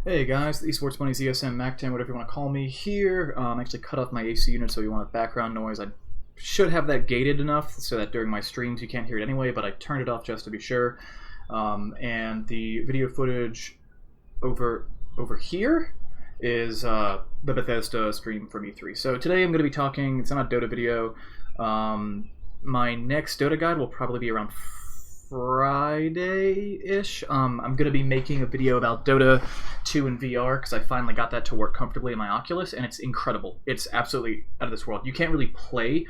Hey guys, the eSportsMonies ESM Mac10, whatever you want to call me here. I actually cut off my AC unit, so you want background noise. I should have that gated enough so that during my streams you can't hear it anyway, but I turned it off just to be sure. And the video footage over here is the Bethesda stream from E3. So today I'm going to be talking, it's not a Dota video. My next Dota guide will probably be around Friday-ish. I'm going to be making a video about Dota 2 in VR because I finally got that to work comfortably in my Oculus, and it's incredible. It's absolutely out of this world. You can't really play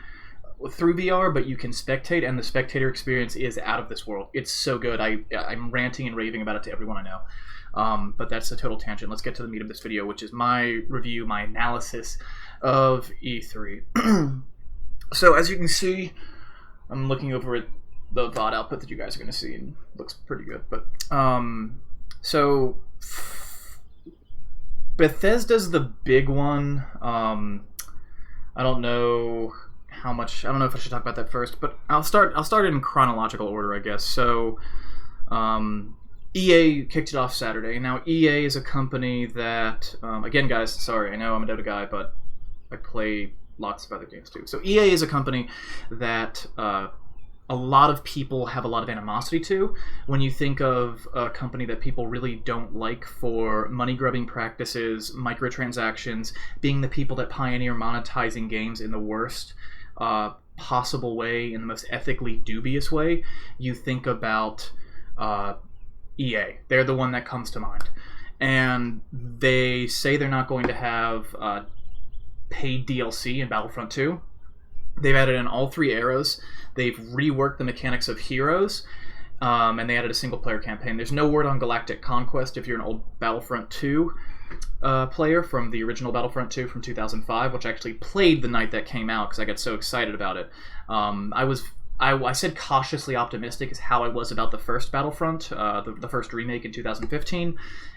through VR, but you can spectate, and the spectator experience is out of this world. It's so good. I'm ranting and raving about it to everyone I know. But that's a total tangent. Let's get to the meat of this video, which is my review, my analysis of E3. So as you can see, I'm looking over at the VOD output that you guys are going to see, and it looks pretty good. But so Bethesda's the big one. I don't know how much. I don't know if I should talk about that first, but I'll start in chronological order, I guess. So EA kicked it off Saturday. Now EA is a company that, again, guys, sorry, I know I'm a Dota guy, but I play lots of other games too. So EA is a company that a lot of people have a lot of animosity to. When you think of a company that people really don't like for money-grubbing practices, microtransactions, being the people that pioneer monetizing games in the worst possible way, in the most ethically dubious way, you think about EA. They're the one that comes to mind. And they say they're not going to have paid DLC in Battlefront 2. They've added in all three eras. They've reworked the mechanics of heroes, and they added a single-player campaign. There's no word on Galactic Conquest if you're an old Battlefront 2 player from the original Battlefront 2 from 2005, which I actually played the night that came out because I got so excited about it. I said cautiously optimistic is how I was about the first Battlefront, the first remake in 2015,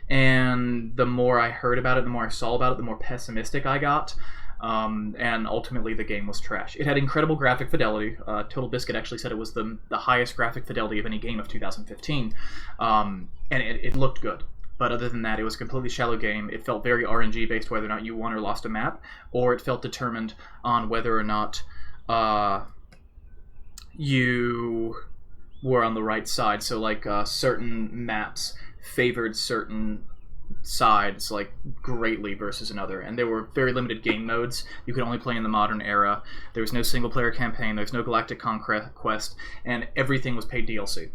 and the more I heard about it, the more I saw about it, the more pessimistic I got. And ultimately the game was trash. It had incredible graphic fidelity. Total Biscuit actually said it was the highest graphic fidelity of any game of 2015, and it looked good. But other than that, it was a completely shallow game. It felt very RNG based, whether or not you won or lost a map, or it felt determined on whether or not you were on the right side. So like certain maps favored certain sides like greatly versus another, and there were very limited game modes. You could only play in the modern era. There was no single player campaign, there's no Galactic Conquest, and everything was paid DLC.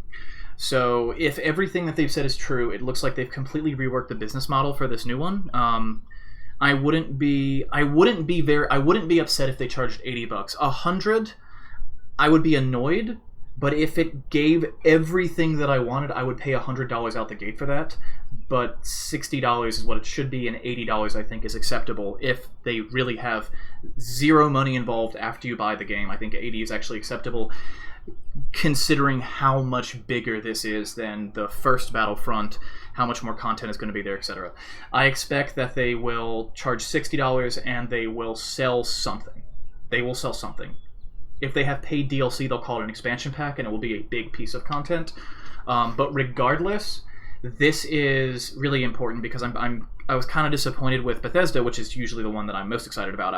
So if everything that they've said is true, it looks like they've completely reworked the business model for this new one. I wouldn't be upset if they charged $80. $100, I would be annoyed. But if it gave everything that I wanted, I would pay $100 out the gate for that. But $60 is what it should be, and $80 I think is acceptable if they really have zero money involved after you buy the game. I think $80 is actually acceptable, considering how much bigger this is than the first Battlefront, how much more content is going to be there, etc. I expect that they will charge $60 and they will sell something. They will sell something. If they have paid DLC, they'll call it an expansion pack, and it will be a big piece of content. But regardless, this is really important because I was kind of disappointed with Bethesda, which is usually the one that I'm most excited about.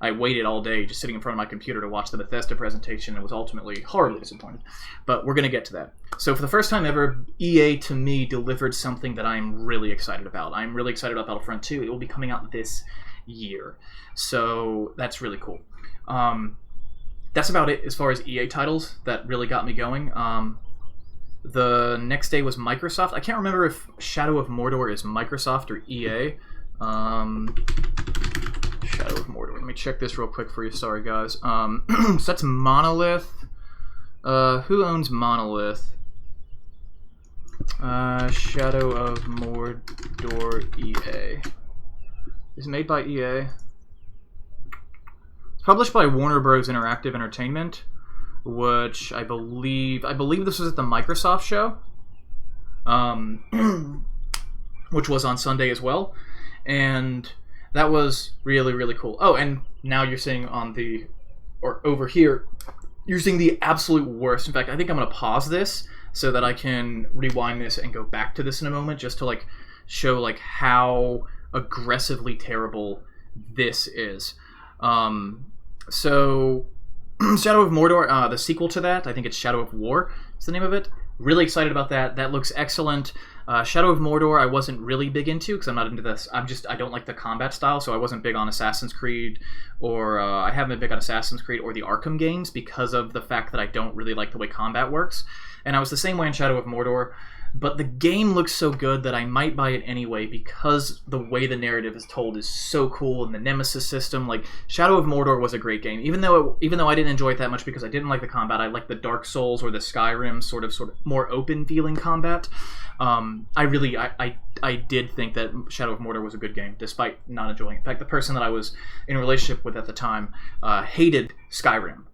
I waited all day just sitting in front of my computer to watch the Bethesda presentation and was ultimately horribly disappointed. But we're going to get to that. So for the first time ever, EA to me delivered something that I'm really excited about. I'm really excited about Battlefront 2. It will be coming out this year. So that's really cool. That's about it as far as EA titles that really got me going. The next day was Microsoft. I can't remember if Shadow of Mordor is Microsoft or EA. Shadow of Mordor. Let me check this real quick for you. Sorry, guys. So that's Monolith. Who owns Monolith? Shadow of Mordor EA. Is it made by EA? Published by Warner Bros. Interactive Entertainment, which I believe this was at the Microsoft show, which was on Sunday as well, and that was really, really cool. Oh, and now you're seeing over here, you're seeing the absolute worst. In fact, I think I'm going to pause this so that I can rewind this and go back to this in a moment, just to like show like how aggressively terrible this is. So Shadow of Mordor, the sequel to that, I think it's Shadow of War is the name of it. Really excited about that. That looks excellent. Shadow of Mordor I wasn't really big into because I'm not into this. I don't like the combat style, so I wasn't big on Assassin's Creed, or I haven't been big on Assassin's Creed or the Arkham games because of the fact that I don't really like the way combat works. And I was the same way in Shadow of Mordor. But the game looks so good that I might buy it anyway because the way the narrative is told is so cool, and the Nemesis system. Like, Shadow of Mordor was a great game, even though I didn't enjoy it that much because I didn't like the combat. I liked the Dark Souls or the Skyrim sort of more open feeling combat. I did think that Shadow of Mordor was a good game, despite not enjoying it. In fact, the person that I was in a relationship with at the time hated Skyrim,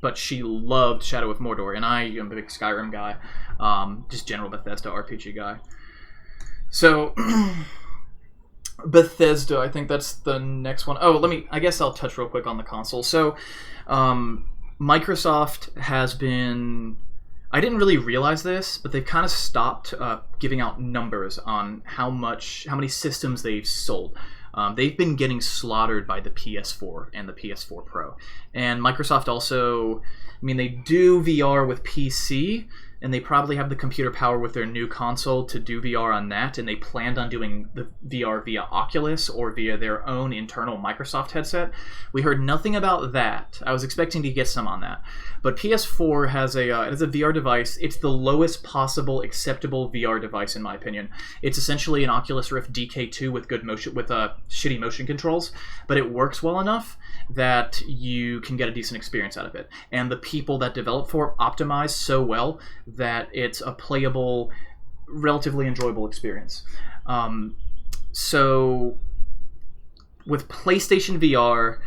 but she loved Shadow of Mordor, and I am a big Skyrim guy, just general Bethesda RPG guy. So, Bethesda, I think that's the next one. I guess I'll touch real quick on the console. So, Microsoft has been, I didn't really realize this, but they've kind of stopped giving out numbers on how many systems they've sold. They've been getting slaughtered by the PS4 and the PS4 Pro. And Microsoft also, they do VR with PC, and they probably have the computer power with their new console to do VR on that, and they planned on doing the VR via Oculus or via their own internal Microsoft headset. We heard nothing about that. I was expecting to get some on that. But PS4 has a VR device. It's the lowest possible acceptable VR device, in my opinion. It's essentially an Oculus Rift DK2 with good motion, with shitty motion controls, but it works well enough that you can get a decent experience out of it. And the people that develop for it optimize so well that it's a playable, relatively enjoyable experience. So with PlayStation VR,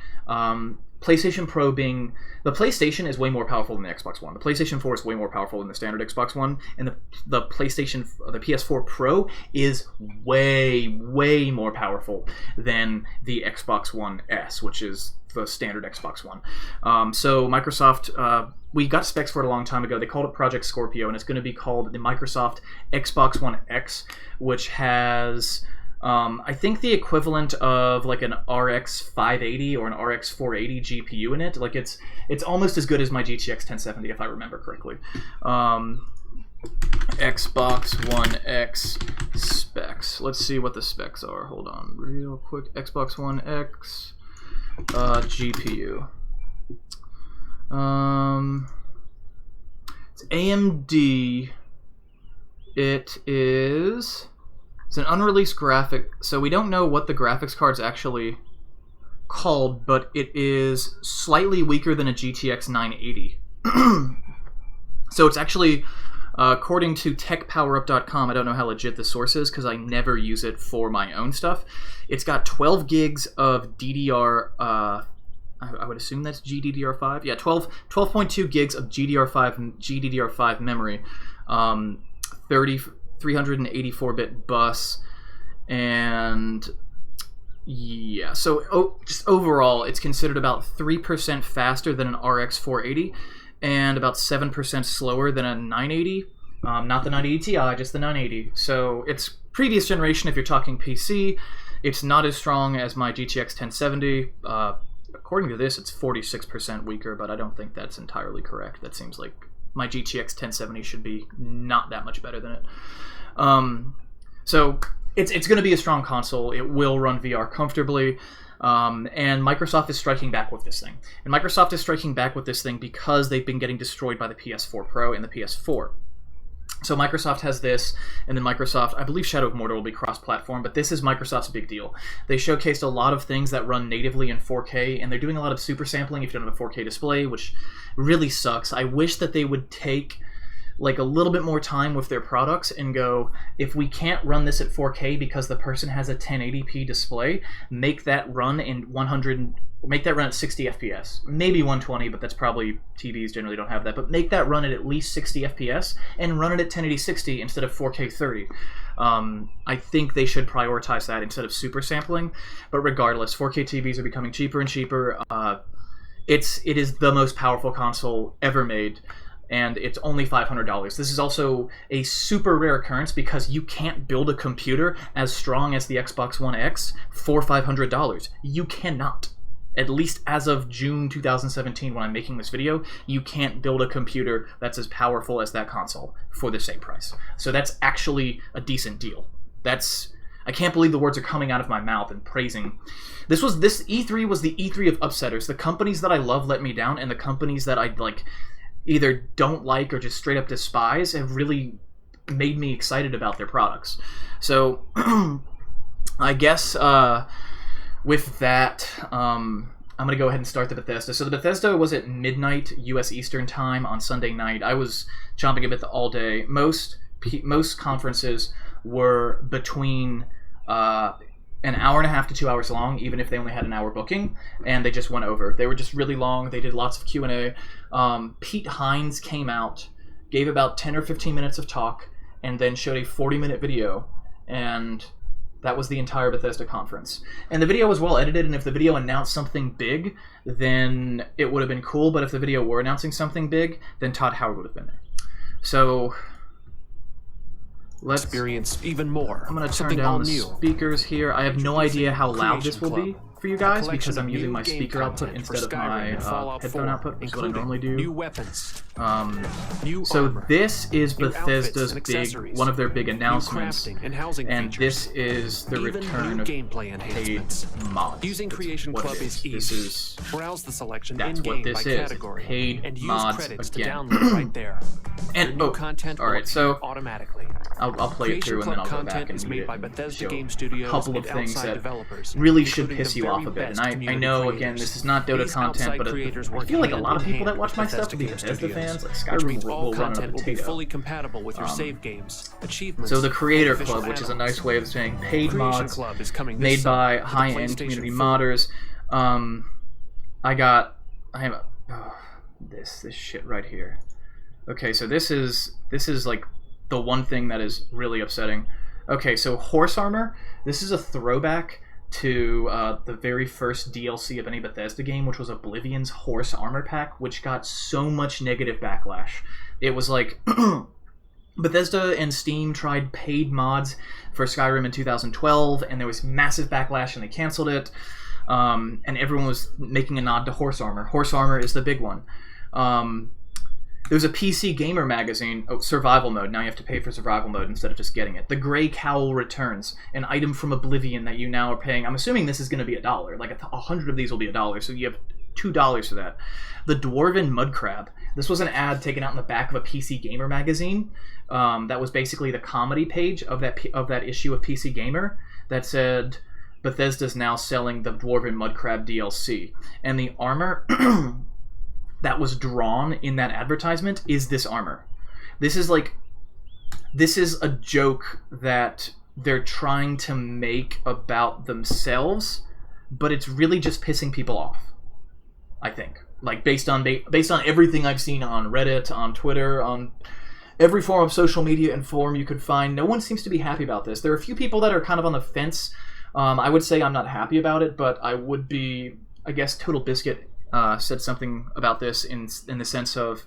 PlayStation Pro being... The PlayStation is way more powerful than the Xbox One. The PlayStation 4 is way more powerful than the standard Xbox One, and the PS4 Pro is way, way more powerful than the Xbox One S, which is the standard Xbox One. So Microsoft, we got specs for it a long time ago. They called it Project Scorpio, and it's going to be called the Microsoft Xbox One X, which has... I think the equivalent of like an RX 580 or an RX 480 GPU in it. Like it's almost as good as my GTX 1070 if I remember correctly. Xbox One X specs. Let's see what the specs are. Hold on, real quick. Xbox One X GPU. It's AMD. It's an unreleased graphic, so we don't know what the graphics card's actually called, but it is slightly weaker than a GTX 980. So it's actually, according to techpowerup.com, I don't know how legit the source is because I never use it for my own stuff. It's got 12 gigs of DDR, I would assume that's GDDR5. Yeah, 12.2 gigs of GDDR5 memory, 384-bit bus, and yeah, so just overall it's considered about 3% faster than an RX 480 and about 7% slower than a 980. Not the 980 Ti, just the 980. So it's previous generation if you're talking PC. It's not as strong as my GTX 1070. According to this, it's 46% weaker, but I don't think that's entirely correct. That seems like my GTX 1070 should be not that much better than it. So it's going to be a strong console. It will run VR comfortably. And Microsoft is striking back with this thing. And Microsoft is striking back with this thing because they've been getting destroyed by the PS4 Pro and the PS4. So Microsoft has this, and then Microsoft, I believe Shadow of Mordor will be cross-platform, but this is Microsoft's big deal. They showcased a lot of things that run natively in 4K, and they're doing a lot of super sampling if you don't have a 4K display, which really sucks. I wish that they would take like a little bit more time with their products and go, if we can't run this at 4K because the person has a 1080p display, make that run at 60 FPS. Maybe 120, but that's probably, TVs generally don't have that, but make that run at least 60 FPS and run it at 1080 60 instead of 4K 30. I think they should prioritize that instead of super sampling, but regardless, 4K TVs are becoming cheaper and cheaper. It is the most powerful console ever made. and it's only $500. This is also a super rare occurrence because you can't build a computer as strong as the Xbox One X for $500. You cannot. At least as of June 2017 when I'm making this video, you can't build a computer that's as powerful as that console for the same price. So that's actually a decent deal. I can't believe the words are coming out of my mouth and praising. This E3 was the E3 of upsetters. The companies that I love let me down, and the companies that I either don't like or just straight up despise have really made me excited about their products. So I guess with that, I'm going to go ahead and start the Bethesda. So the Bethesda was at midnight US Eastern time on Sunday night. I was chomping a bit all day. Most conferences were between an hour and a half to 2 hours long, even if they only had an hour booking, and they just went over. They were just really long. They did lots of Q&A. Pete Hines came out, gave about 10 or 15 minutes of talk, and then showed a 40-minute video, and that was the entire Bethesda conference. And the video was well edited, and if the video announced something big, then it would have been cool, but if the video were announcing something big, then Todd Howard would have been there. So let's experience even more. I'm going to turn down the speakers here. I have no idea how loud this will be for you guys because I'm using my speaker output instead of my headphone output, which is what I normally do. New weapons, so this is Bethesda's one of their big announcements, and this is the return of paid mods. Using Creation Club is easy. Browse the selection in-game by category, paid and use mods credits again. to download right there. And new content all right, so automatically. I'll play it through and then I'll go back and is made by Bethesda Game show Studios a couple of and things outside that developers, really should piss you off a bit. And I know, again, this is not Dota content, but I feel like a lot of people that watch my stuff are Bethesda fans. Like Skyrim will run on a potato. Fully compatible with your save games, achievements. So the Creator Club, which is a nice way of saying paid mods made by high-end community modders. I have this shit right here. Okay, so this is like the one thing that is really upsetting. Okay, so Horse Armor. This is a throwback to the very first DLC of any Bethesda game, which was Oblivion's Horse Armor Pack, which got so much negative backlash. It was like Bethesda and Steam tried paid mods for Skyrim in 2012, and there was massive backlash, and they canceled it. And everyone was making a nod to Horse Armor. Horse Armor is the big one. There's a PC Gamer magazine, Survival Mode. Now you have to pay for Survival Mode instead of just getting it. The Grey Cowl returns, an item from Oblivion that you now are paying. I'm assuming this is going to be $1. Like 100 of these will be $1, so you have $2 for that. The Dwarven Mud Crab. This was an ad taken out in the back of a PC Gamer magazine. That was basically the comedy page of that issue of PC Gamer that said Bethesda's now selling the Dwarven Mud Crab DLC, and the armor that was drawn in that advertisement is this armor. This is a joke that they're trying to make about themselves, but it's really just pissing people off, I think. Like based on everything I've seen on Reddit, on Twitter, on every form of social media and forum you could find, no one seems to be happy about this. There are a few people that are kind of on the fence. I would say I'm not happy about it, but I would be, I guess Total Biscuit said something about this in the sense of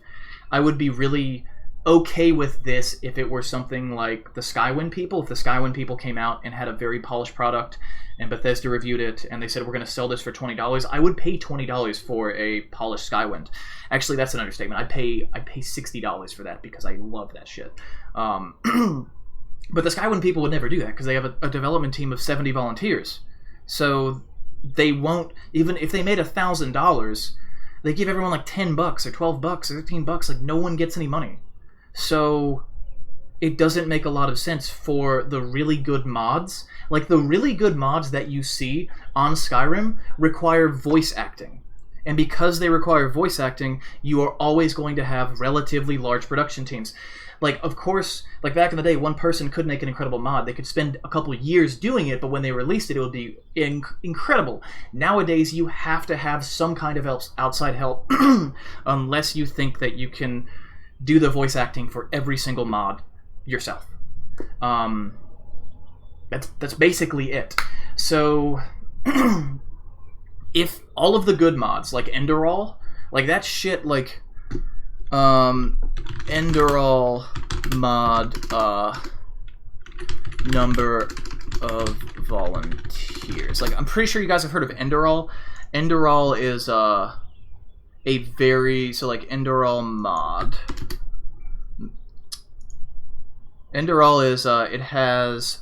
I would be really okay with this if it were something like the Skywind people. If the Skywind people came out and had a very polished product and Bethesda reviewed it and they said we're going to sell this for $20, I would pay $20 for a polished Skywind. Actually, that's an understatement. I pay $60 for that because I love that shit. But the Skywind people would never do that because they have a development team of 70 volunteers. So they won't, even if they made $1,000, they give everyone like $10 or $12 or $13. Like no one gets any money. So it doesn't make a lot of sense for the really good mods. Like the really good mods that you see on Skyrim require voice acting. And because they require voice acting, you are always going to have relatively large production teams. Like, of course, like back in the day, one person could make an incredible mod. They could spend a couple years doing it, but when they released it, it would be incredible. Nowadays, you have to have some kind of outside help unless you think that you can do the voice acting for every single mod yourself. That's basically it. So if all of the good mods, like Enderall, like that shit, like Enderall mod number of volunteers. Like, I'm pretty sure you guys have heard of Enderall. Enderall is a very, so like Enderall mod. Enderall is it has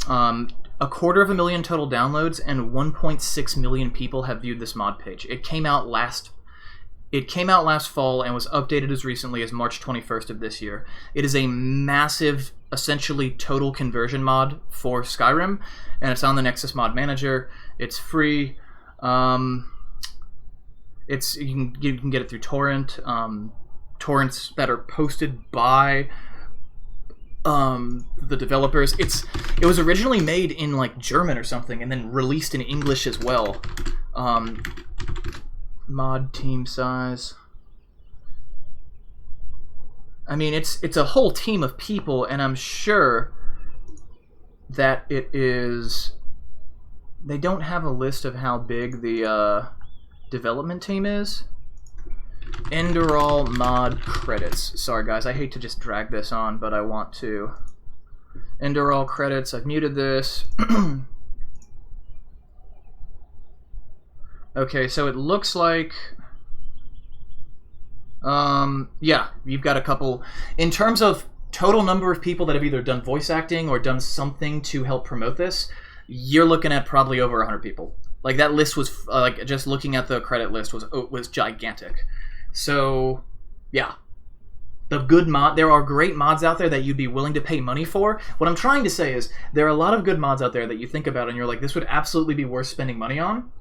250,000 total downloads and 1.6 million people have viewed this mod page. It came out last fall and was updated as recently as March 21st of this year. It is a massive, essentially total conversion mod for Skyrim, and it's on the Nexus Mod Manager. It's free. You can get it through torrent. Torrents that are posted by the developers. It was originally made in like German or something, and then released in English as well. Mod team size. I mean, it's a whole team of people, and I'm sure that it is. They don't have a list of how big the development team is. Enderall mod credits. Sorry guys, I hate to just drag this on, but I want to. Enderall credits. I've muted this. Okay, so it looks like, yeah, you've got a couple. In terms of total number of people that have either done voice acting or done something to help promote this, you're looking at probably over 100 people. Like, that list was, like, just looking at the credit list was gigantic. So, yeah. There are great mods out there that you'd be willing to pay money for. What I'm trying to say is, there are a lot of good mods out there that you think about and you're like, this would absolutely be worth spending money on.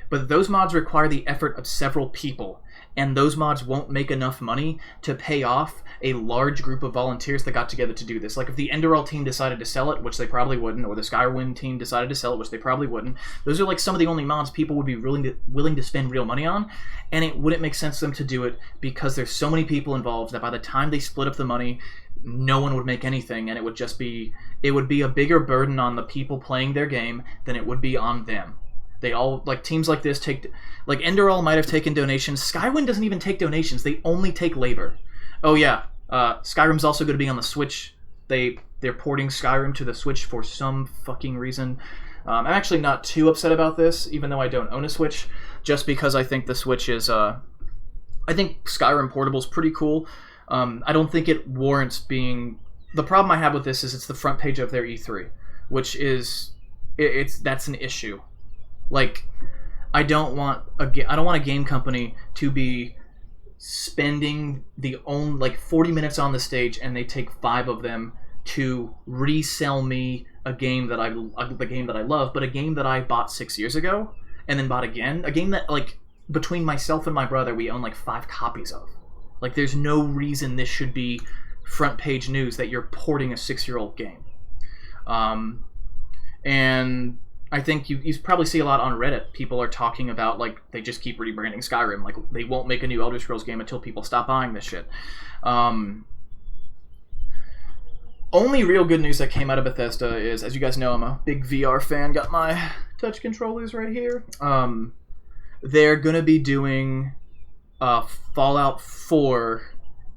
But those mods require the effort of several people, and those mods won't make enough money to pay off a large group of volunteers that got together to do this. Like, if the Enderall team decided to sell it, which they probably wouldn't, or the Skyrim team decided to sell it, which they probably wouldn't, those are like some of the only mods people would be willing to spend real money on, and it wouldn't make sense for them to do it because there's so many people involved that by the time they split up the money, no one would make anything, and it would be a bigger burden on the people playing their game than it would be on them. They all, like, teams like this take, like, Enderall might have taken donations. Skyrim doesn't even take donations. They only take labor. Oh, yeah. Skyrim's also going to be on the Switch. They're porting Skyrim to the Switch for some fucking reason. I'm actually not too upset about this, even though I don't own a Switch, just because I think the Switch is, I think Skyrim Portable's pretty cool. I don't think it warrants being... The problem I have with this is it's the front page of their E3, which is... that's an issue. Like, I don't want a game company to be spending like 40 minutes on the stage and they take 5 of them to resell me a game that I love, but a game that I bought 6 years ago and then bought again, a game that, like, between myself and my brother we own like 5 copies of. Like, there's no reason this should be front page news that you're porting a 6-year-old game. And I think you probably see a lot on Reddit. People are talking about, like, they just keep rebranding Skyrim. Like, they won't make a new Elder Scrolls game until people stop buying this shit. Only real good news that came out of Bethesda is, as you guys know, I'm a big VR fan. Got my touch controllers right here. They're going to be doing Fallout 4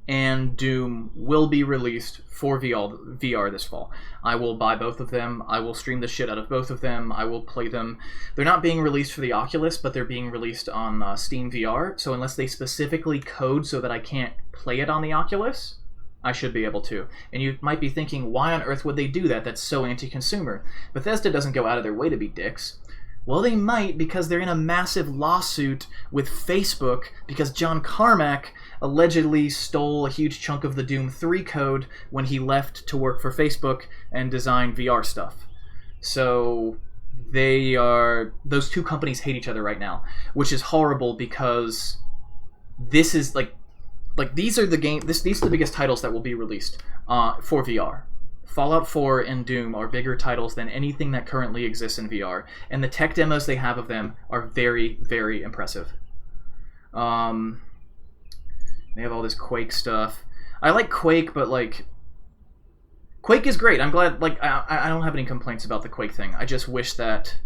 and Doom will be released for VR this fall. I will buy both of them. I will stream the shit out of both of them. I will play them. They're not being released for the Oculus, but they're being released on Steam VR. So unless they specifically code so that I can't play it on the Oculus, I should be able to. And you might be thinking, why on earth would they do that? That's so anti-consumer. Bethesda doesn't go out of their way to be dicks. Well, they might, because they're in a massive lawsuit with Facebook because John Carmack allegedly stole a huge chunk of the Doom 3 code when he left to work for Facebook and design VR stuff. So those two companies hate each other right now, which is horrible because this is like these are the these are the biggest titles that will be released for VR. Fallout 4 and Doom are bigger titles than anything that currently exists in VR, and the tech demos they have of them are very, very impressive. They have all this Quake stuff. I like Quake, but, like, Quake is great. I'm glad, like, I don't have any complaints about the Quake thing. I just wish that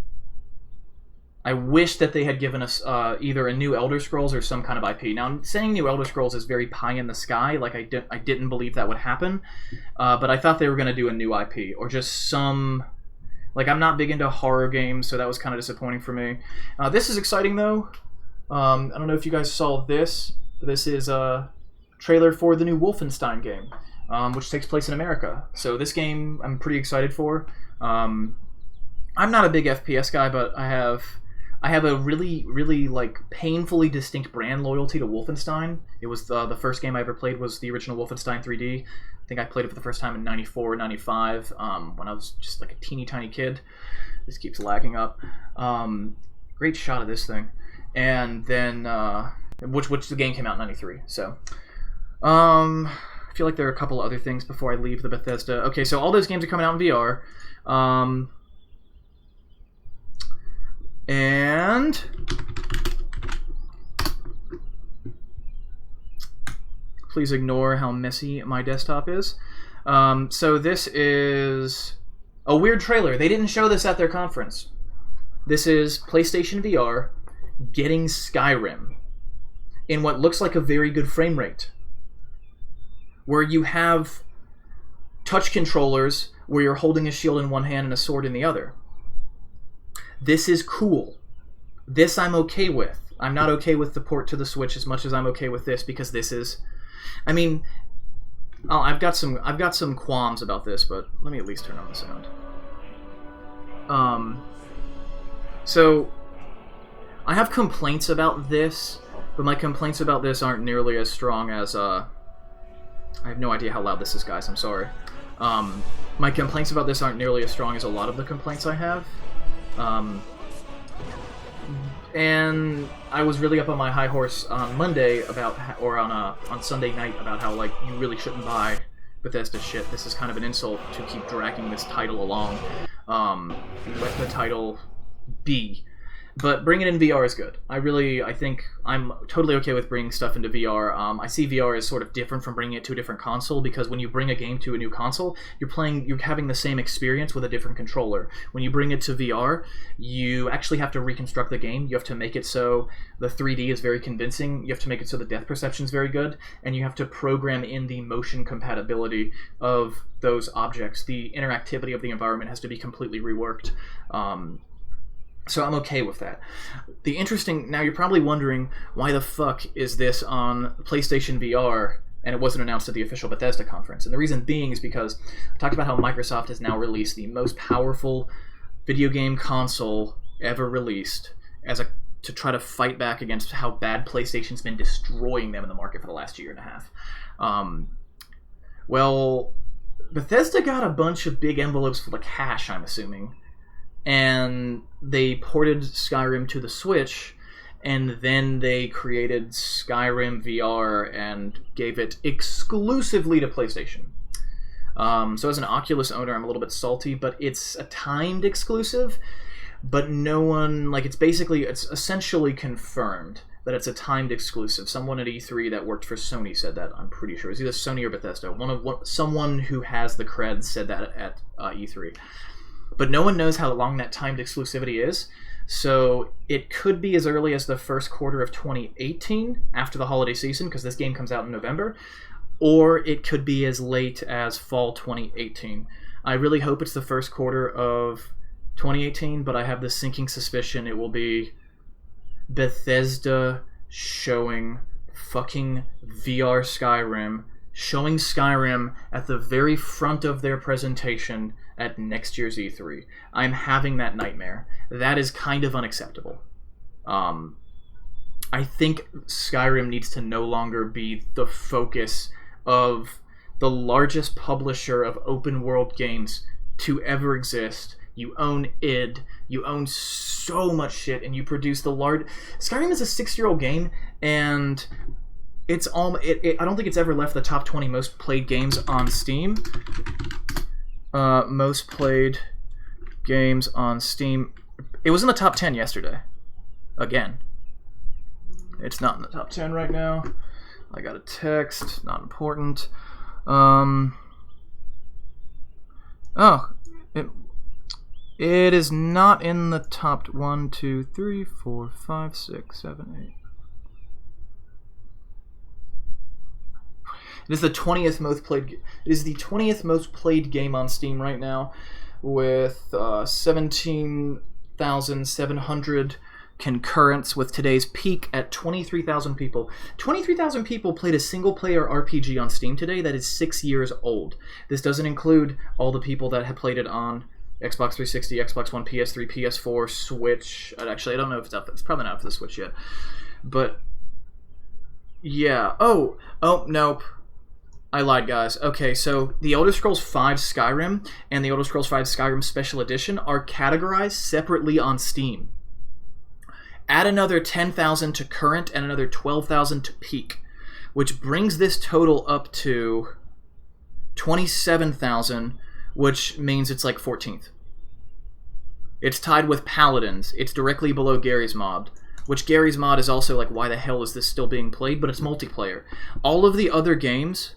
I wish that they had given us either a new Elder Scrolls or some kind of IP. Now, saying new Elder Scrolls is very pie in the sky. Like, I didn't believe that would happen. But I thought they were going to do a new IP or just some... Like, I'm not big into horror games, so that was kind of disappointing for me. This is exciting, though. I don't know if you guys saw this. This is a trailer for the new Wolfenstein game, which takes place in America. So this game I'm pretty excited for. I'm not a big FPS guy, but I have a really, really like painfully distinct brand loyalty to Wolfenstein. It was the first game I ever played was the original Wolfenstein 3D. I think I played it for the first time in 94, 95, when I was just like a teeny tiny kid. This keeps lagging up. Great shot of this thing. And then, which the game came out in 93. So, I feel like there are a couple other things before I leave the Bethesda. Okay, so all those games are coming out in VR. And please ignore how messy my desktop is. So this is a weird trailer. They didn't show this at their conference. This is PlayStation VR getting Skyrim in what looks like a very good frame rate, where you have touch controllers where you're holding a shield in one hand and a sword in the other. This is cool. This I'm okay with. I'm not okay with the port to the Switch as much as I'm okay with this, because this is... I mean, I've got some qualms about this, but let me at least turn on the sound. So I have complaints about this, but my complaints about this aren't nearly as strong as I have no idea how loud this is, guys. I'm sorry. My complaints about this aren't nearly as strong as a lot of the complaints I have. And I was really up on my high horse on Monday about, or on Sunday night about how, like, you really shouldn't buy Bethesda shit. This is kind of an insult to keep dragging this title along. Let the title be. But bringing it in VR is good. I think I'm totally okay with bringing stuff into VR. I see VR as sort of different from bringing it to a different console, because when you bring a game to a new console, you're having the same experience with a different controller. When you bring it to VR, you actually have to reconstruct the game. You have to make it so the 3D is very convincing. You have to make it so the depth perception is very good, and you have to program in the motion compatibility of those objects. The interactivity of the environment has to be completely reworked. So I'm okay with that. Now you're probably wondering, why the fuck is this on PlayStation VR and it wasn't announced at the official Bethesda conference? And the reason being is because I talked about how Microsoft has now released the most powerful video game console ever released to try to fight back against how bad PlayStation's been destroying them in the market for the last year and a half. Well, Bethesda got a bunch of big envelopes full of cash, I'm assuming, and they ported Skyrim to the Switch, and then they created Skyrim VR and gave it exclusively to PlayStation. So as an Oculus owner, I'm a little bit salty, but it's a timed exclusive, but it's essentially confirmed that it's a timed exclusive. Someone at E3 that worked for Sony said that, I'm pretty sure. It was either Sony or Bethesda. Someone who has the creds said that at E3. But no one knows how long that timed exclusivity is, so it could be as early as the first quarter of 2018, after the holiday season, because this game comes out in November, or it could be as late as fall 2018. I really hope it's the first quarter of 2018, but I have this sinking suspicion it will be Bethesda showing fucking VR Skyrim, showing Skyrim at the very front of their presentation at next year's E3. I'm having that nightmare. That is kind of unacceptable. I think Skyrim needs to no longer be the focus of the largest publisher of open world games to ever exist. You own id, you own so much shit, and you produce the large... Skyrim is a 6-year-old game, and it's I don't think it's ever left the top 20 most played games on Steam. Most played games on Steam. It was in the top 10 yesterday. Again. It's not in the top 10 right now. I got a text. Not important. It is not in the top 1, 2, 3, 4, 5, 6, 7, 8. It is the 20th most played. It is the 20th most played game on Steam right now, with 17,700 concurrents, with today's peak at 23,000 people. 23,000 people played a single-player RPG on Steam today that is 6 years old. This doesn't include all the people that have played it on Xbox 360, Xbox One, PS3, PS4, Switch. Actually, I don't know if it's probably not for the Switch yet. But yeah. Oh, nope. I lied, guys. Okay, so the Elder Scrolls V Skyrim and the Elder Scrolls V Skyrim Special Edition are categorized separately on Steam. Add another 10,000 to current and another 12,000 to peak, which brings this total up to 27,000, which means it's like 14th. It's tied with Paladins. It's directly below Gary's Mod, which Gary's Mod is also like, why the hell is this still being played? But it's multiplayer. All of the other games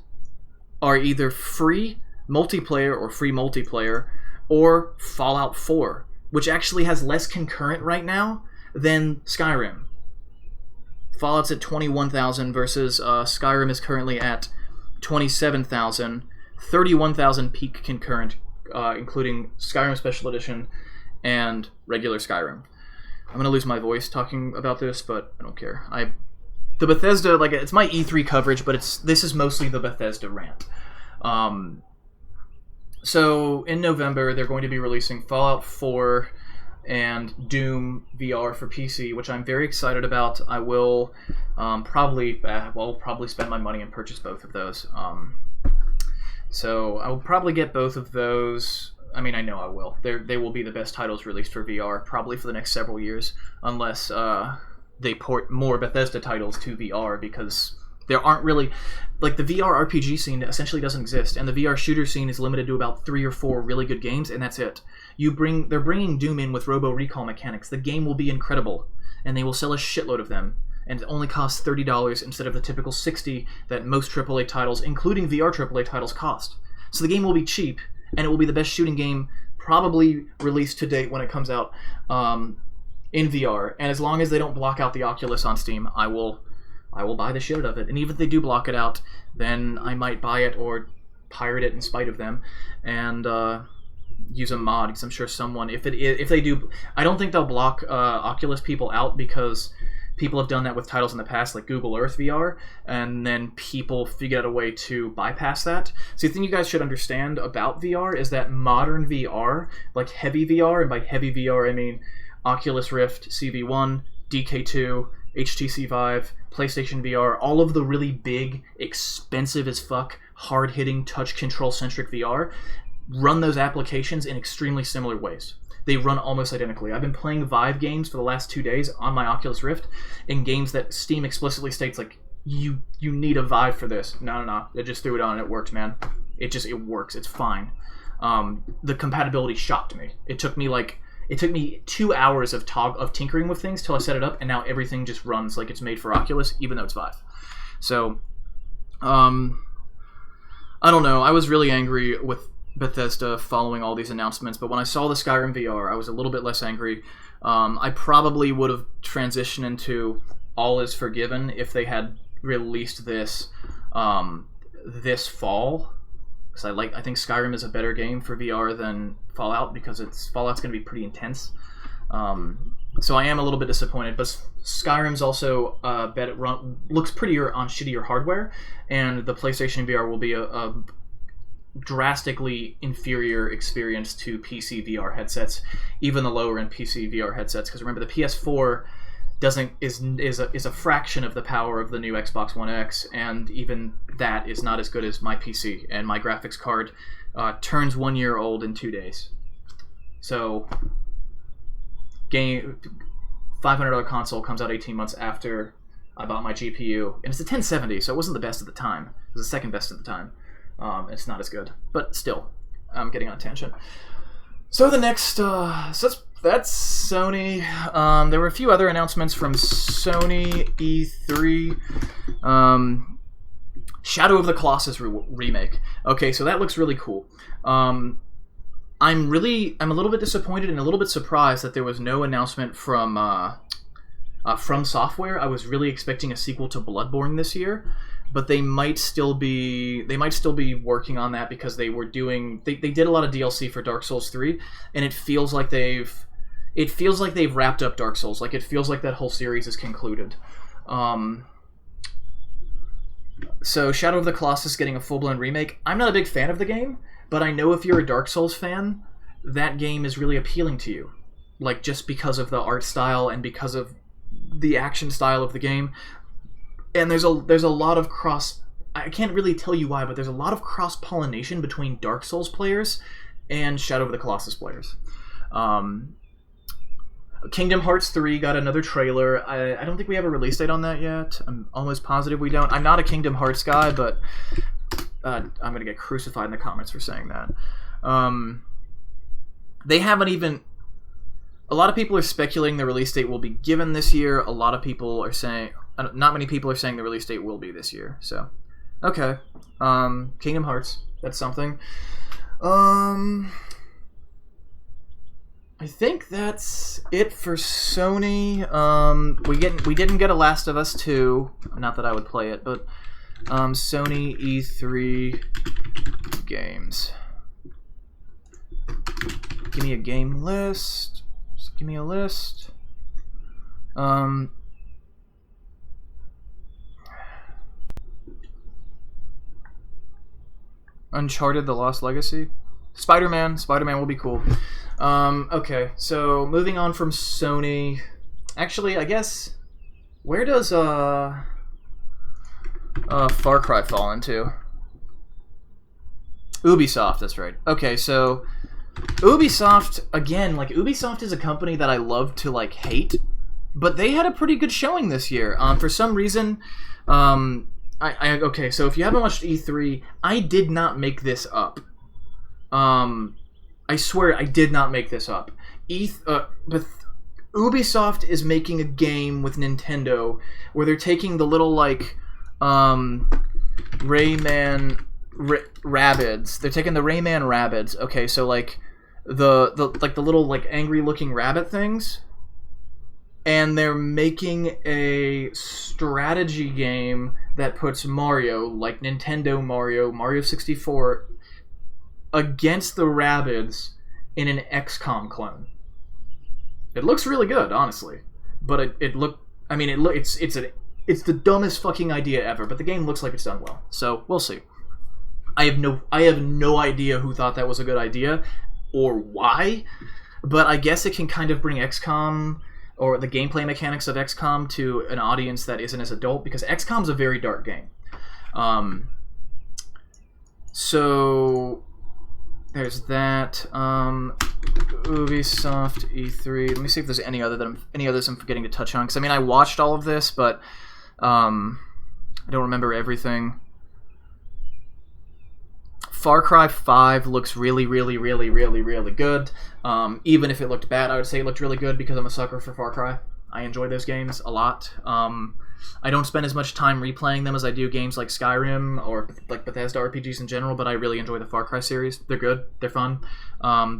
are either free multiplayer or Fallout 4, which actually has less concurrent right now than Skyrim. Fallout's at 21,000 versus Skyrim is currently at 27,000, 31,000 peak concurrent, including Skyrim Special Edition and regular Skyrim. I'm going to lose my voice talking about this, but I don't care. The Bethesda, like, it's my E3 coverage, but this is mostly the Bethesda rant. So in November, they're going to be releasing Fallout 4 and Doom VR for PC, which I'm very excited about. I will probably spend my money and purchase both of those. So I will probably get both of those. I mean, I know I will. They will be the best titles released for VR, probably for the next several years, unless they port more Bethesda titles to VR, because there aren't really, like, the VR RPG scene essentially doesn't exist, and the VR shooter scene is limited to about 3 or 4 really good games, and that's it. They're bringing Doom in with Robo Recall mechanics. The game will be incredible, and they will sell a shitload of them, and it only costs $30 instead of the typical $60 that most AAA titles, including VR AAA titles, cost. So the game will be cheap, and it will be the best shooting game probably released to date when it comes out in VR. And as long as they don't block out the Oculus on Steam, I will buy the shit out of it. And even if they do block it out, then I might buy it or pirate it in spite of them and use a mod, because I'm sure someone, if they do, I don't think they'll block Oculus people out, because people have done that with titles in the past, like Google Earth VR, and then people figured out a way to bypass that. So the thing you guys should understand about VR is that modern VR, like heavy VR, and by heavy VR I mean Oculus Rift, CV1, DK2, HTC Vive, PlayStation VR, all of the really big, expensive as fuck, hard-hitting, touch control-centric VR, run those applications in extremely similar ways. They run almost identically. I've been playing Vive games for the last 2 days on my Oculus Rift, in games that Steam explicitly states, like, you need a Vive for this. No. I just threw it on and it works, man. It works. It's fine. The compatibility shocked me. It took me 2 hours of tinkering with things till I set it up, and now everything just runs like it's made for Oculus, even though it's Vive. So, I don't know. I was really angry with Bethesda following all these announcements, but when I saw the Skyrim VR, I was a little bit less angry. I probably would have transitioned into All Is Forgiven if they had released this this fall, because I think Skyrim is a better game for VR than Fallout, because Fallout's going to be pretty intense. So I am a little bit disappointed, but Skyrim's also looks prettier on shittier hardware, and the PlayStation VR will be a drastically inferior experience to PC VR headsets, even the lower end PC VR headsets. Because remember, the PS4 is a fraction of the power of the new Xbox One X, and even that is not as good as my PC. And my graphics card turns 1 year old in 2 days. So, $500 console comes out 18 months after I bought my GPU, and it's a 1070, so it wasn't the best at the time. It was the second best at the time. It's not as good, but still, I'm getting on a tangent. So the next, that's Sony. There were a few other announcements from Sony E3. Shadow of the Colossus remake. Okay, so that looks really cool. I'm a little bit disappointed and a little bit surprised that there was no announcement from Software. I was really expecting a sequel to Bloodborne this year, but they might still be working on that because they did a lot of DLC for Dark Souls 3, and it feels like they've wrapped up Dark Souls. Like, it feels like that whole series is concluded. So Shadow of the Colossus getting a full-blown remake. I'm not a big fan of the game, but I know if you're a Dark Souls fan, that game is really appealing to you. Like, just because of the art style and because of the action style of the game. And there's a lot of I can't really tell you why, but there's a lot of cross-pollination between Dark Souls players and Shadow of the Colossus players. Kingdom Hearts 3 got another trailer. I don't think we have a release date on that yet. I'm almost positive we don't. I'm not a Kingdom Hearts guy, but I'm going to get crucified in the comments for saying that. They haven't even... A lot of people are speculating the release date will be given this year. A lot of people are saying... Not many people are saying the release date will be this year. So, okay. Kingdom Hearts. That's something. I think that's it for Sony. We didn't get a Last of Us 2. Not that I would play it, but Sony E3 games. Give me a game list. Just give me a list. Uncharted: The Lost Legacy. Spider-Man will be cool. Okay, so moving on from Sony. Actually, I guess, where does Far Cry fall into? Ubisoft, that's right. Okay, so Ubisoft, again, like, Ubisoft is a company that I love to, like, hate, but they had a pretty good showing this year. For some reason, okay, so if you haven't watched E3, I did not make this up. I swear I did not make this up. But Ubisoft is making a game with Nintendo where they're taking the little, like, Rayman Rabbids. They're taking the Rayman Rabbids. Okay, so, like, the little, like, angry looking rabbit things, and they're making a strategy game that puts Mario, like Nintendo Mario 64, against the Rabbids in an XCOM clone. It looks really good, honestly, but it's the dumbest fucking idea ever. But the game looks like it's done well, so we'll see. I have no idea who thought that was a good idea or why, but I guess it can kind of bring XCOM or the gameplay mechanics of XCOM to an audience that isn't as adult, because XCOM's a very dark game. So there's that. Ubisoft E3. Let me see if there's any others I'm forgetting to touch on. Because, I mean, I watched all of this, but I don't remember everything. Far Cry 5 looks really, really, really, really, really good. Even if it looked bad, I would say it looked really good because I'm a sucker for Far Cry. I enjoy those games a lot. I don't spend as much time replaying them as I do games like Skyrim or like Bethesda RPGs in general, but I really enjoy the Far Cry series. They're good. They're fun.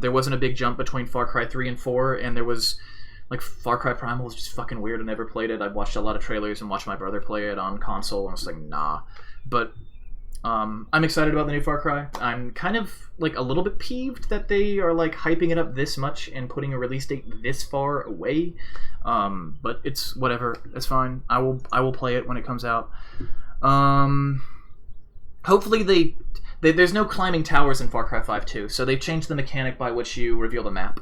There wasn't a big jump between Far Cry 3 and 4, and there was, like, Far Cry Primal was just fucking weird. I never played it. I watched a lot of trailers and watched my brother play it on console, and I was like, nah. But I'm excited about the new Far Cry. I'm kind of, like, a little bit peeved that they are, like, hyping it up this much and putting a release date this far away. But it's whatever. It's fine. I will play it when it comes out. Hopefully there's no climbing towers in Far Cry 5 too, so they've changed the mechanic by which you reveal the map.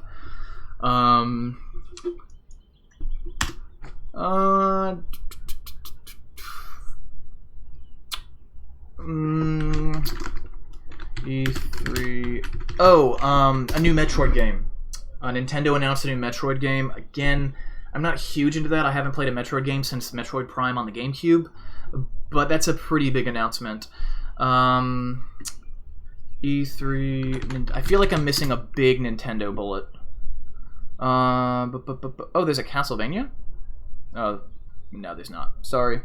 E3. A new Metroid game. Nintendo announced a new Metroid game. Again, I'm not huge into that. I haven't played a Metroid game since Metroid Prime on the GameCube, but that's a pretty big announcement. E3. I feel like I'm missing a big Nintendo bullet. Oh, there's a Castlevania? Oh, no, there's not. Sorry.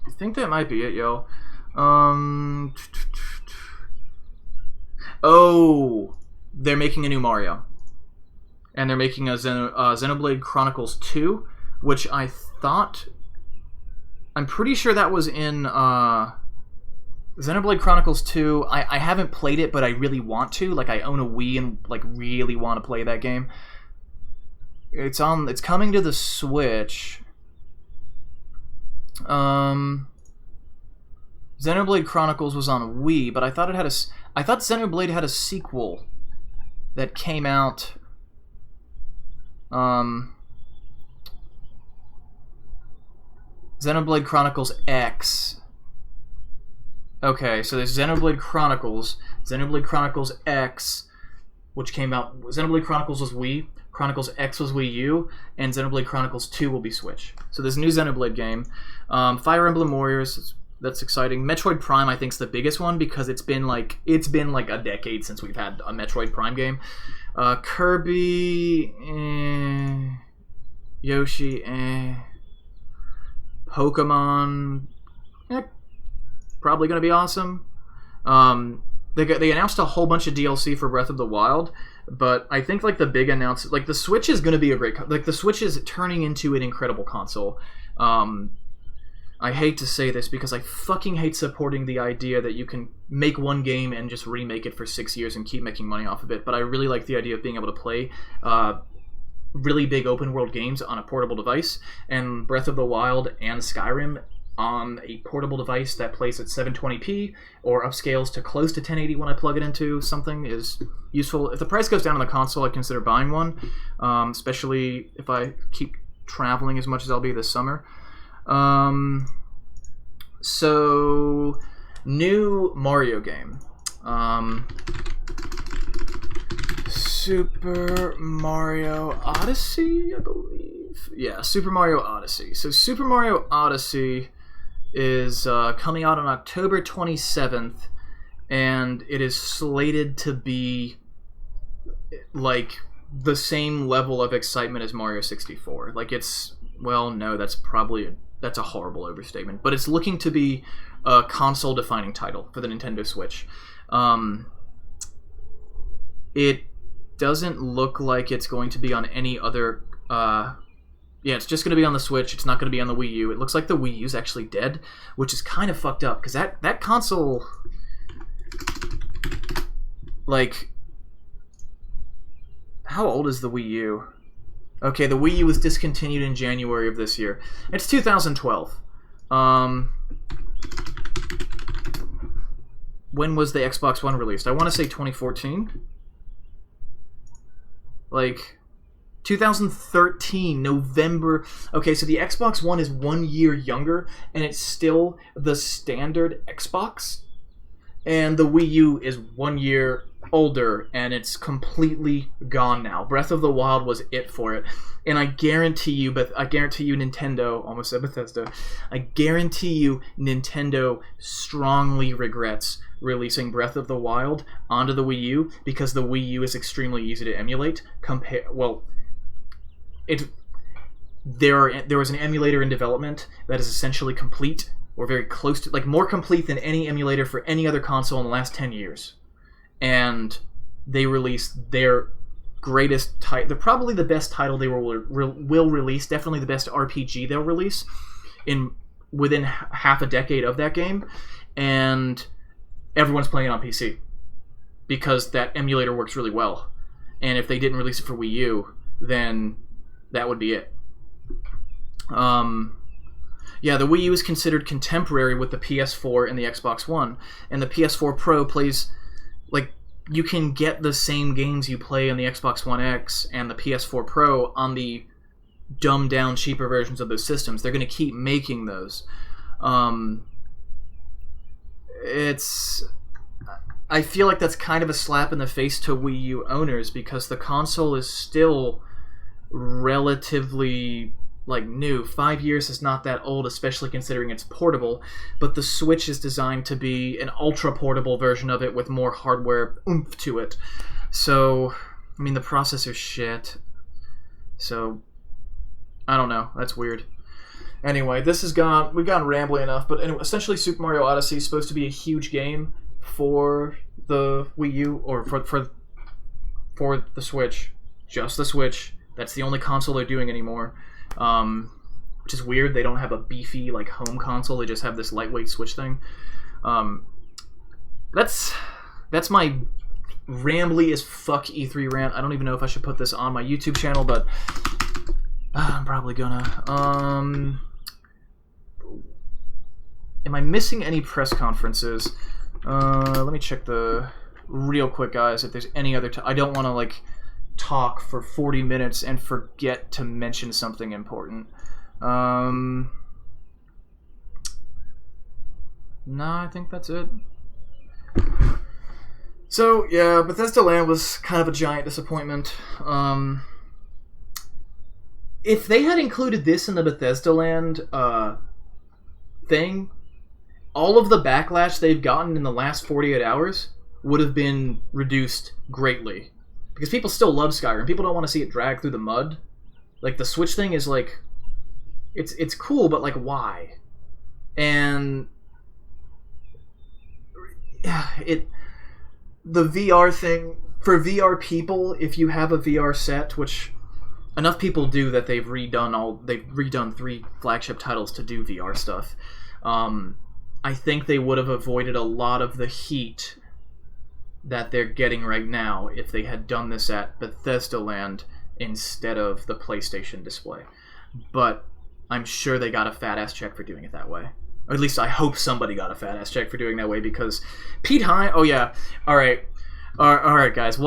I think that might be it, yo. Oh, they're making a new Mario. And they're making a Xenoblade Chronicles 2, which I thought... I'm pretty sure that was in Xenoblade Chronicles 2. I haven't played it, but I really want to. Like, I own a Wii and like really want to play that game. It's coming to the Switch. Xenoblade Chronicles was on Wii, but I thought Xenoblade had a sequel that came out. Xenoblade Chronicles X. Okay, so there's Xenoblade Chronicles X, which came out. Xenoblade Chronicles was Wii, Chronicles X was Wii U, and Xenoblade Chronicles 2 will be Switch. So there's a new Xenoblade game. Fire Emblem Warriors, that's exciting. Metroid Prime, I think, is the biggest one because it's been like a decade since we've had a Metroid Prime game. Kirby, Yoshi, Pokemon, probably going to be awesome. They announced a whole bunch of DLC for Breath of the Wild, but I think like the big announcement, like the Switch is going to be a great, like the Switch is turning into an incredible console. I hate to say this because I fucking hate supporting the idea that you can make one game and just remake it for 6 years and keep making money off of it, but I really like the idea of being able to play really big open world games on a portable device, and Breath of the Wild and Skyrim on a portable device that plays at 720p or upscales to close to 1080 when I plug it into something is useful. If the price goes down on the console, I'd consider buying one, especially if I keep traveling as much as I'll be this summer. So, new Mario game. Super Mario Odyssey, I believe. Yeah, Super Mario Odyssey. So Super Mario Odyssey is coming out on October 27th, and it is slated to be like the same level of excitement as Mario 64. Like it's, well, no, that's a horrible overstatement, but it's looking to be a console-defining title for the Nintendo Switch. It doesn't look like it's going to be on any other... yeah, it's just going to be on the Switch. It's not going to be on the Wii U. It looks like the Wii U's actually dead, which is kind of fucked up, because that console... Like... How old is the Wii U? Okay, the Wii U was discontinued in January of this year. It's 2012. When was the Xbox One released? I want to say 2014. Like, 2013, November. Okay, so the Xbox One is 1 year younger, and it's still the standard Xbox. And the Wii U is 1 year older, and it's completely gone now. Breath of the Wild was it for it. And I guarantee you Nintendo, almost said Bethesda, I guarantee you Nintendo strongly regrets releasing Breath of the Wild onto the Wii U, because the Wii U is extremely easy to emulate. There was an emulator in development that is essentially complete, or very close to, like more complete than any emulator for any other console in the last 10 years. And they released their greatest title. They're probably the best title they will release. Definitely the best RPG they'll release within half a decade of that game. And everyone's playing it on PC because that emulator works really well. And if they didn't release it for Wii U, then that would be it. Yeah, the Wii U is considered contemporary with the PS4 and the Xbox One. And the PS4 Pro plays... Like, you can get the same games you play on the Xbox One X and the PS4 Pro on the dumbed-down, cheaper versions of those systems. They're going to keep making those. I feel like that's kind of a slap in the face to Wii U owners, because the console is still relatively... like new. 5 years is not that old, especially considering it's portable, but the Switch is designed to be an ultra portable version of it with more hardware oomph to it. So, I mean, the processor's shit. So, I don't know. That's weird. Anyway, we've gone rambling enough, but anyway, essentially Super Mario Odyssey is supposed to be a huge game for the Wii U, or for the Switch, just the Switch. That's the only console they're doing anymore, which is weird. They don't have a beefy like home console. They just have this lightweight Switch thing. That's my rambly as fuck E3 rant. I don't even know if I should put this on my YouTube channel, but I'm probably gonna. Am I missing any press conferences? Let me check the real quick, guys. If there's any other, I don't want to like talk for 40 minutes and forget to mention something important. No, I think that's it. So yeah, Bethesda Land was kind of a giant disappointment. If they had included this in the Bethesda Land thing, all of the backlash they've gotten in the last 48 hours would have been reduced greatly. Because people still love Skyrim. People don't want to see it drag through the mud. Like, the Switch thing is, like... It's cool, but, like, why? And... Yeah, the VR thing... For VR people, if you have a VR set, which... Enough people do that they've redone 3 flagship titles to do VR stuff. I think they would have avoided a lot of the heat that they're getting right now if they had done this at Bethesda Land instead of the PlayStation display. But I'm sure they got a fat-ass check for doing it that way. Or at least I hope somebody got a fat-ass check for doing it that way, because Pete Hine... Oh, yeah. Alright, guys.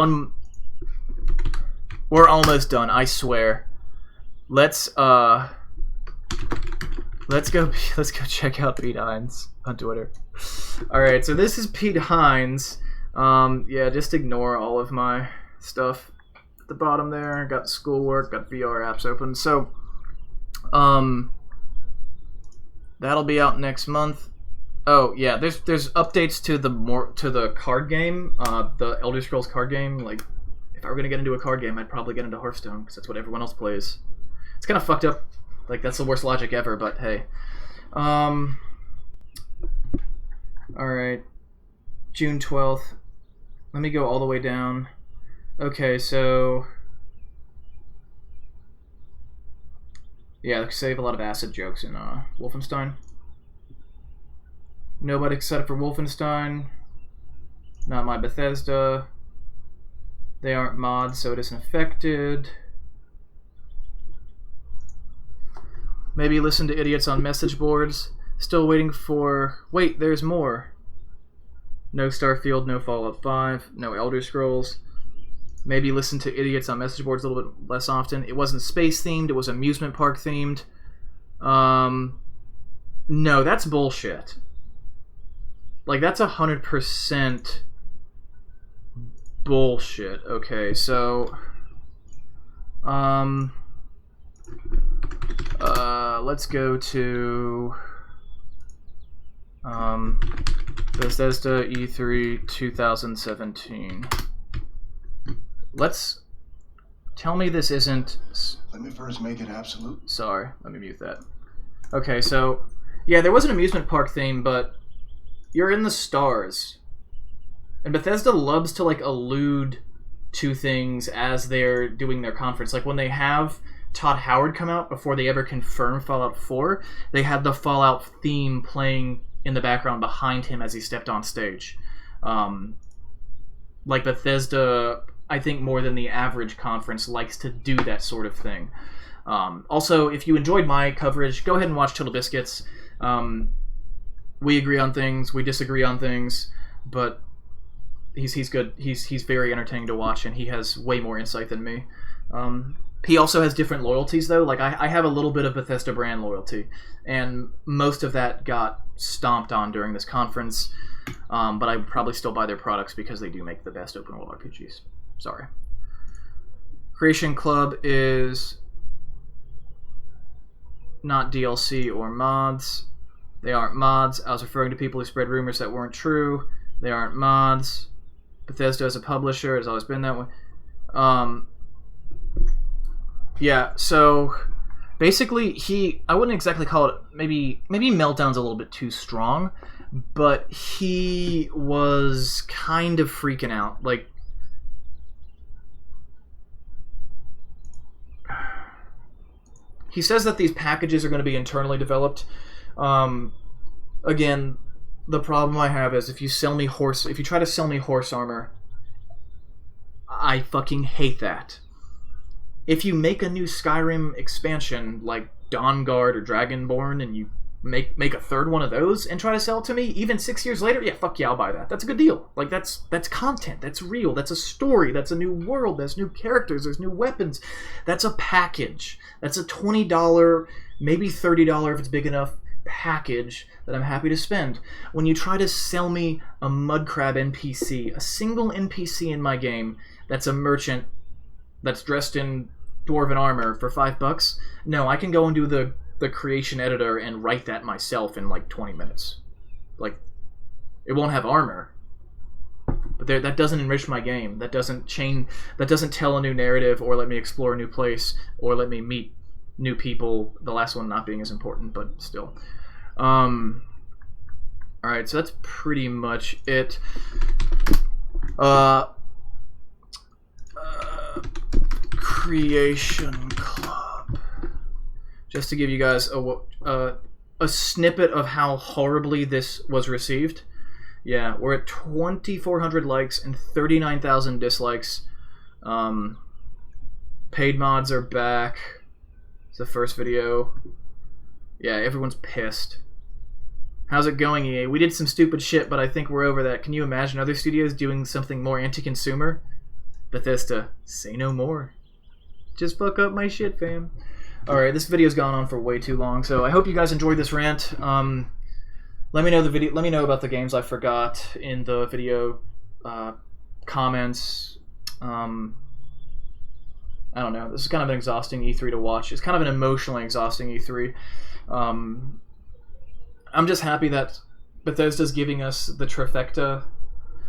We're almost done, I swear. Let's go check out Pete Hines on Twitter. Alright, so this is Pete Hines. Yeah, just ignore all of my stuff at the bottom there. Got schoolwork, got VR apps open. So, that'll be out next month. Oh yeah, there's updates to the card game, the Elder Scrolls card game. Like, if I were gonna get into a card game, I'd probably get into Hearthstone because that's what everyone else plays. It's kind of fucked up. Like, that's the worst logic ever, but hey. Alright. June 12th. Let me go all the way down. Okay, so... Yeah, they save a lot of acid jokes in Wolfenstein. Nobody excited for Wolfenstein. Not my Bethesda. They aren't mods, so it isn't affected. Maybe listen to idiots on message boards. Still waiting for... Wait, there's more. No Starfield, no Fallout 5, no Elder Scrolls. Maybe listen to idiots on message boards a little bit less often. It wasn't space-themed, it was amusement park-themed. No, that's bullshit. Like, that's 100% bullshit. Okay, so... let's go to... Bethesda E3 2017. Let's... Tell me this isn't... Let me first make it absolute. Sorry, let me mute that. Okay, so... Yeah, there was an amusement park theme, but... You're in the stars. And Bethesda loves to, like, allude to things as they're doing their conference. Like, when they have Todd Howard come out before they ever confirm Fallout 4, they had the Fallout theme playing in the background behind him as he stepped on stage. Like, Bethesda, I think more than the average conference, likes to do that sort of thing. Also, if you enjoyed my coverage, go ahead and watch Total Biscuits. We agree on things, we disagree on things, but he's good. He's very entertaining to watch, and he has way more insight than me. He also has different loyalties, though. Like, I have a little bit of Bethesda brand loyalty, and most of that got stomped on during this conference, but I would probably still buy their products because they do make the best open world RPGs. Sorry. Creation Club is not DLC or mods. They aren't mods. I was referring to people who spread rumors that weren't true. They aren't mods. Bethesda as a publisher has always been that way. Yeah, so basically I wouldn't exactly call it, maybe Meltdown's a little bit too strong, but he was kind of freaking out. Like, he says that these packages are going to be internally developed. Again, the problem I have is if you try to sell me horse armor, I fucking hate that. If you make a new Skyrim expansion like Dawnguard or Dragonborn and you make a third one of those and try to sell it to me, even 6 years later, yeah, fuck yeah, I'll buy that. That's a good deal. Like, that's content. That's real. That's a story. That's a new world. That's new characters. There's new weapons. That's a package. That's a $20, maybe $30 if it's big enough, package that I'm happy to spend. When you try to sell me a mudcrab NPC, a single NPC in my game that's a merchant that's dressed in dwarven armor for $5, no, I can go and do the creation editor and write that myself in like 20 minutes. Like, it won't have armor, but that doesn't enrich my game. That doesn't tell a new narrative or let me explore a new place or let me meet new people. The last one not being as important, but still. Alright, so that's pretty much it. Creation Club. Just to give you guys a snippet of how horribly this was received. Yeah, we're at 2,400 likes and 39,000 dislikes. Paid mods are back. It's the first video. Yeah, everyone's pissed. How's it going, EA? We did some stupid shit, but I think we're over that. Can you imagine other studios doing something more anti-consumer? Bethesda, say no more. Just fuck up my shit, fam. Alright, this video's gone on for way too long, so I hope you guys enjoyed this rant. Let me know about the games I forgot in the video comments. I don't know. This is kind of an exhausting E3 to watch. It's kind of an emotionally exhausting E3. I'm just happy that Bethesda's giving us the trifecta.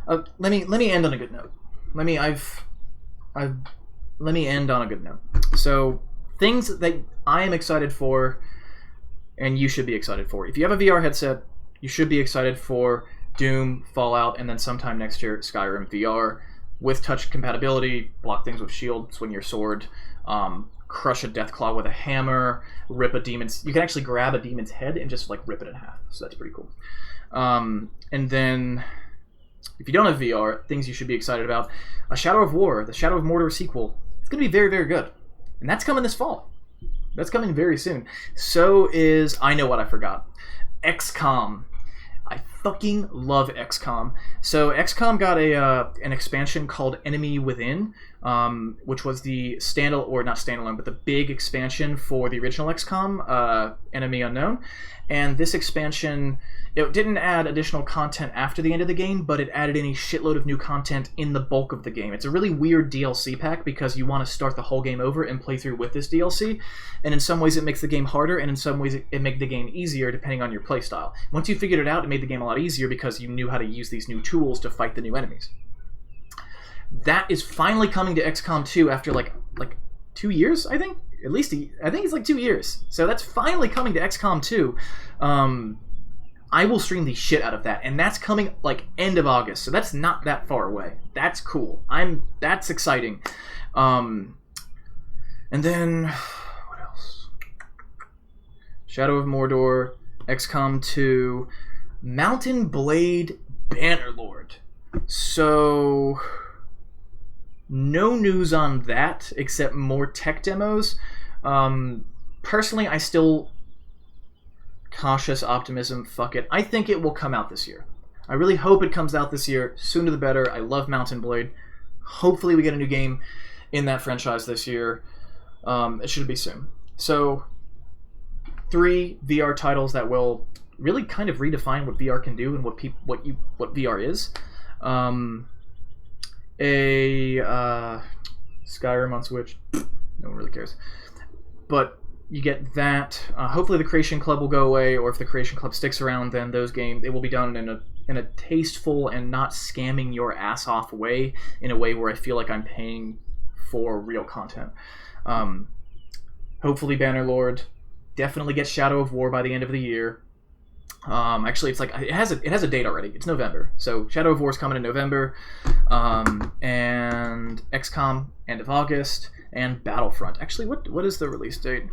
Let me end on a good note. Let me end on a good note. So, things that I am excited for, and you should be excited for. If you have a VR headset, you should be excited for Doom, Fallout, and then sometime next year, Skyrim VR with touch compatibility, block things with shield, swing your sword, crush a Deathclaw with a hammer, rip a demon's... You can actually grab a demon's head and just like rip it in half, so that's pretty cool. And then, if you don't have VR, things you should be excited about. A Shadow of War, the Shadow of Mordor sequel. It's going to be very, very good. And that's coming this fall. That's coming very soon. So is... I know what I forgot. XCOM. I fucking love XCOM. So XCOM got an expansion called Enemy Within, which was the not standalone, but the big expansion for the original XCOM, Enemy Unknown. And this expansion, it didn't add additional content after the end of the game, but it added in a shitload of new content in the bulk of the game. It's a really weird DLC pack because you want to start the whole game over and play through with this DLC, and in some ways it makes the game harder, and in some ways it makes the game easier depending on your playstyle. Once you figured it out, it made the game a lot easier because you knew how to use these new tools to fight the new enemies. That is finally coming to XCOM 2 after like 2 years, I think? At least, I think it's like 2 years. So that's finally coming to XCOM 2. I will stream the shit out of that, and that's coming like end of August, so that's not that far away. That's cool. That's exciting. And then what else? Shadow of Mordor, XCOM 2, Mountain Blade Bannerlord. So no news on that except more tech demos. Personally, I still cautious optimism, fuck it. I think it will come out this year. I really hope it comes out this year. Sooner the better. I love Mountain Blade. Hopefully we get a new game in that franchise this year. It should be soon. So, 3 VR titles that will really kind of redefine what VR can do and what VR is. Skyrim on Switch. No one really cares. But you get that. Hopefully the Creation Club will go away, or if the Creation Club sticks around, then those games, it will be done in a tasteful and not scamming your ass off way, in a way where I feel like I'm paying for real content. Hopefully Bannerlord. Definitely get Shadow of War by the end of the year. Actually, it's like it has a date already. It's November. So Shadow of War is coming in November, and XCOM end of August, and Battlefront. Actually, what is the release date?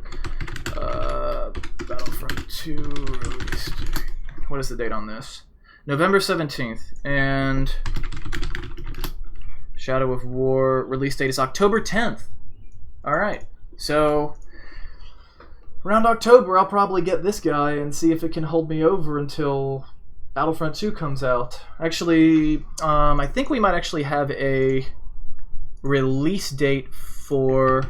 Battlefront 2 release date. What is the date on this? November 17th, and Shadow of War release date is October 10th. All right, so around October, I'll probably get this guy and see if it can hold me over until Battlefront 2 comes out. Actually, I think we might actually have a release date for...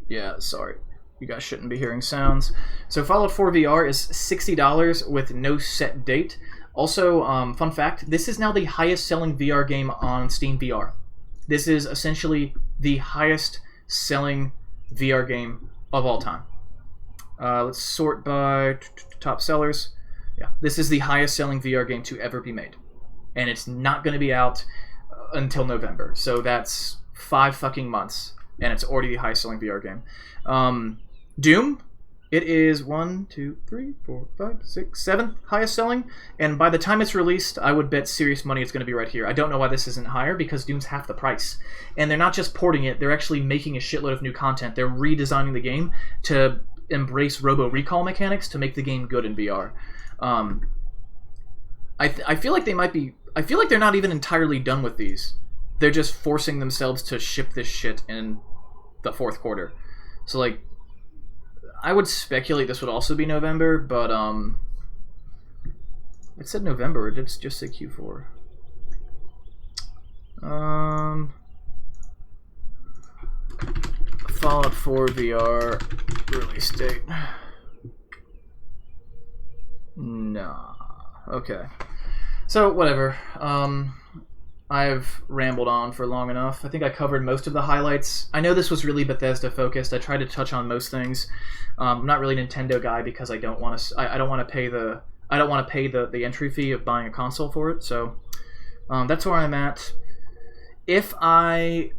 Yeah, sorry. You guys shouldn't be hearing sounds. So Fallout 4 VR is $60 with no set date. Also, fun fact, this is now the highest selling VR game on Steam VR. This is essentially the highest selling VR game of all time. Let's sort by top sellers. Yeah, this is the highest selling VR game to ever be made. And it's not going to be out until November. So that's 5 fucking months. And it's already the highest selling VR game. Doom, it is 1, 2, 3, 4, 5, 6, 7th highest selling. And by the time it's released, I would bet serious money it's going to be right here. I don't know why this isn't higher, because Doom's half the price. And they're not just porting it, they're actually making a shitload of new content. They're redesigning the game to embrace robo-recall mechanics to make the game good in VR. I feel like they might be... I feel like they're not even entirely done with these. They're just forcing themselves to ship this shit in the 4th quarter. So, like, I would speculate this would also be November, but, it said November, or did it just say Q4? Fallout 4 VR release date. Nah. Okay. So, whatever. I've rambled on for long enough. I think I covered most of the highlights. I know this was really Bethesda focused. I tried to touch on most things. I'm not really a Nintendo guy because I don't want to. I don't want to pay the entry fee of buying a console for it. So that's where I'm at. If I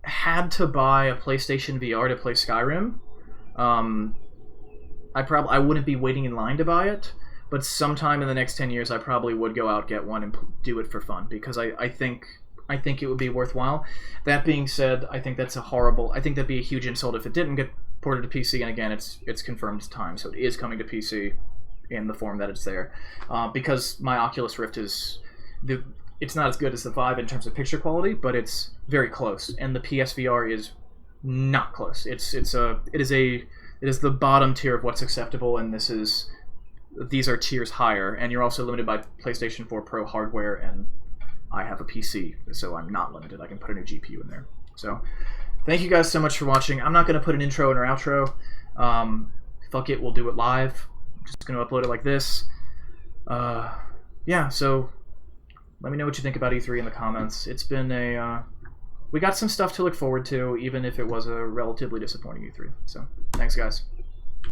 had to buy a PlayStation VR to play Skyrim, I wouldn't be waiting in line to buy it. But sometime in the next 10 years, I probably would go out, get one, and do it for fun, because I think it would be worthwhile. That being said, I think that's I think that'd be a huge insult if it didn't get ported to PC, and again, it's confirmed time, so it is coming to PC in the form that it's there. Because my Oculus Rift it's not as good as the Vive in terms of picture quality, but it's very close, and the PSVR is not close. It is the bottom tier of what's acceptable, and these are tiers higher, and you're also limited by PlayStation 4 Pro hardware, and I have a PC, so I'm not limited. I can put a new GPU in there. So, thank you guys so much for watching. I'm not going to put an intro and an outro. Fuck it, we'll do it live. I'm just going to upload it like this. Yeah, so let me know what you think about E3 in the comments. It's been we got some stuff to look forward to, even if it was a relatively disappointing E3. So, thanks guys.